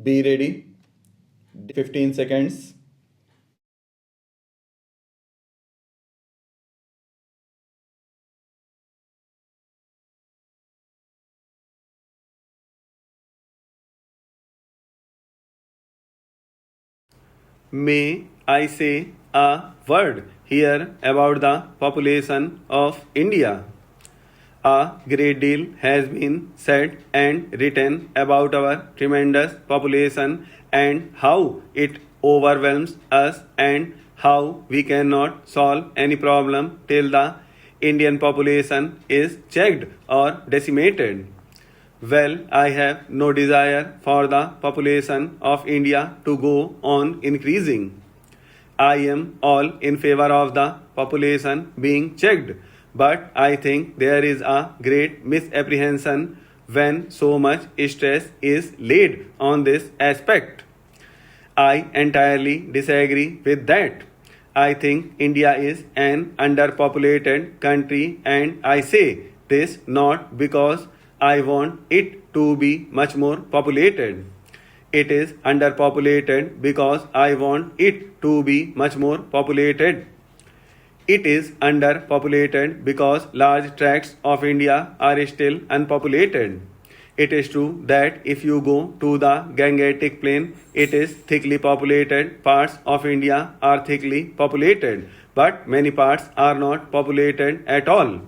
Be ready. 15 seconds. May I say a word here about the population of India? A great deal has been said and written about our tremendous population and how it overwhelms us and how we cannot solve any problem till the Indian population is checked or decimated. Well, I have no desire for the population of India to go on increasing. I am all in favor of the population being checked, but I think there is a great misapprehension when so much stress is laid on this aspect. I entirely disagree with that. I think India is an underpopulated country, and I say this not because I want it to be much more populated. It is underpopulated because I want it to be much more populated. It is underpopulated because large tracts of India are still unpopulated. It is true that if you go to the Gangetic Plain, it is thickly populated. Parts of India are thickly populated, but many parts are not populated at all.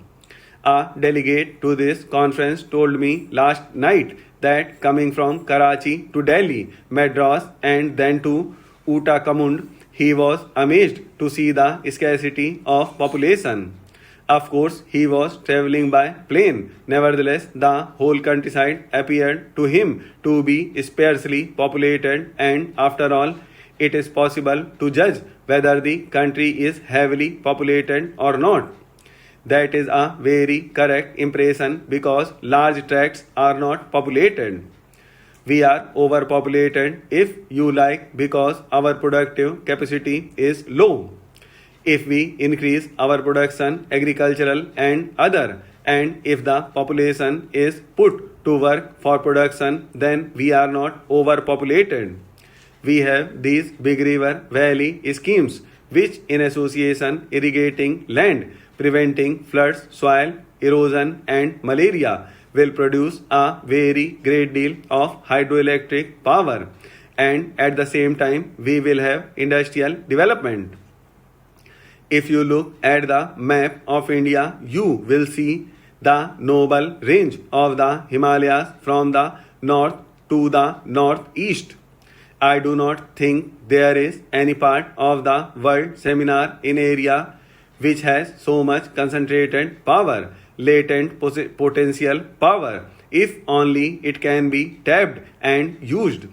A delegate to this conference told me last night that coming from Karachi to Delhi, Madras, and then to Uttakamund, he was amazed to see the scarcity of population. Of course, he was traveling by plane. Nevertheless, the whole countryside appeared to him to be sparsely populated, and after all, it is possible to judge whether the country is heavily populated or not. That is a very correct impression because large tracts are not populated. We are overpopulated, if you like, because our productive capacity is low. If we increase our production, agricultural and other, and if the population is put to work for production, then we are not overpopulated. We have these big river valley schemes which in association irrigating land, preventing floods, soil erosion and malaria will produce a very great deal of hydroelectric power, and at the same time we will have industrial development. If you look at the map of India, you will see the noble range of the Himalayas from the north to the northeast. I do not think there is any part of the world seminar in area which has so much concentrated power, latent potential power, if only it can be tapped and used.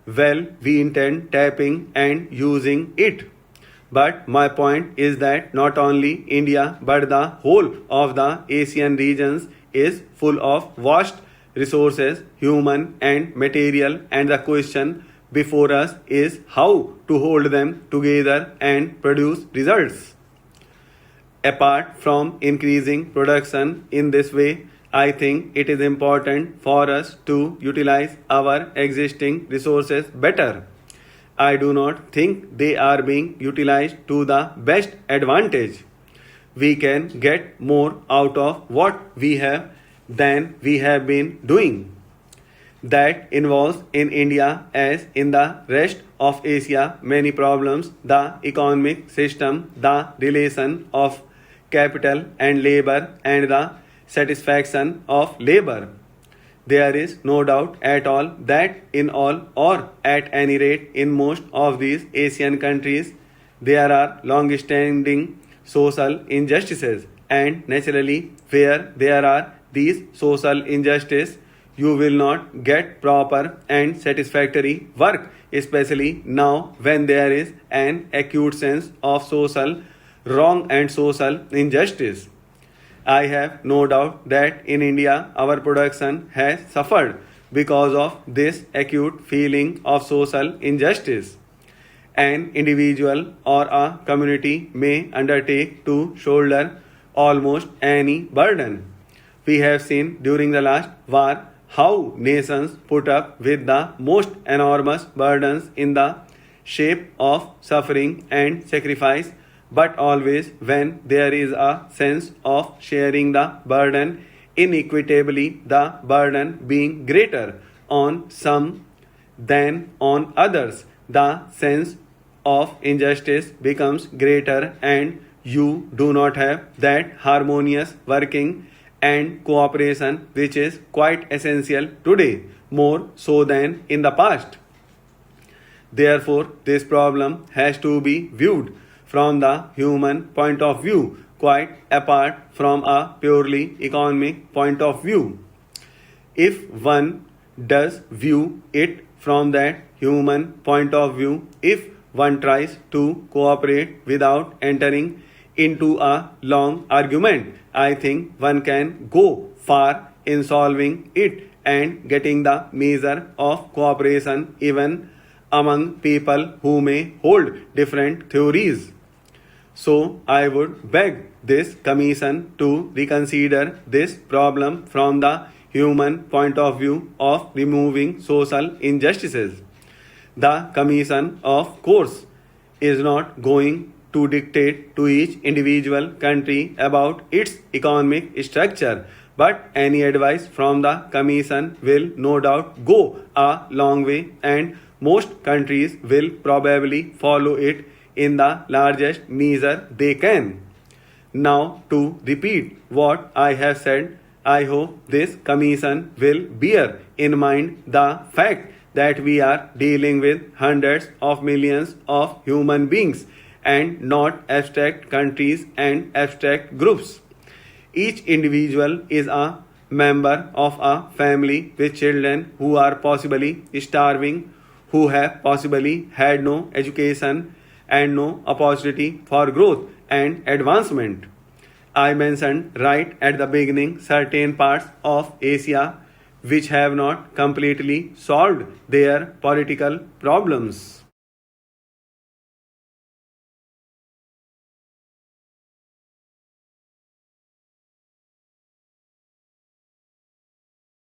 Well, we intend tapping and using it. But my point is that not only India but the whole of the Asian regions is full of vast resources, human and material, and the question before us is how to hold them together and produce results. Apart from increasing production in this way, I think it is important for us to utilize our existing resources better. I do not think they are being utilized to the best advantage. We can get more out of what we have than we have been doing. That involves in India as in the rest of Asia many problems: the economic system, the relation of capital and labor, and the satisfaction of labor. There is no doubt at all that in all, or at any rate in most of these Asian countries, there are long standing social injustices, and naturally, where there are these social injustices, you will not get proper and satisfactory work, especially now when there is an acute sense of social wrong and social injustice. I have no doubt that in India our production has suffered because of this acute feeling of social injustice. An individual or a community may undertake to shoulder almost any burden. We have seen during the last war how nations put up with the most enormous burdens in the shape of suffering and sacrifice, but always when there is a sense of sharing the burden inequitably, the burden being greater on some than on others, the sense of injustice becomes greater, and you do not have that harmonious working and cooperation which is quite essential today, more so than in the past. Therefore, this problem has to be viewed from the human point of view, quite apart from a purely economic point of view. If one does view it from that human point of view, if one tries to cooperate without entering into a long argument, I think one can go far in solving it and getting the measure of cooperation even among people who may hold different theories. So I would beg this commission to reconsider this problem from the human point of view of removing social injustices. The commission, of course, is not going to dictate to each individual country about its economic structure, but any advice from the commission will no doubt go a long way, and most countries will probably follow it in the largest measure they can. Now, to repeat what I have said, I hope this commission will bear in mind the fact that we are dealing with hundreds of millions of human beings and not abstract countries and abstract groups. Each individual is a member of a family with children who are possibly starving, who have possibly had no education and no opportunity for growth and advancement. I mentioned right at the beginning certain parts of Asia which have not completely solved their political problems.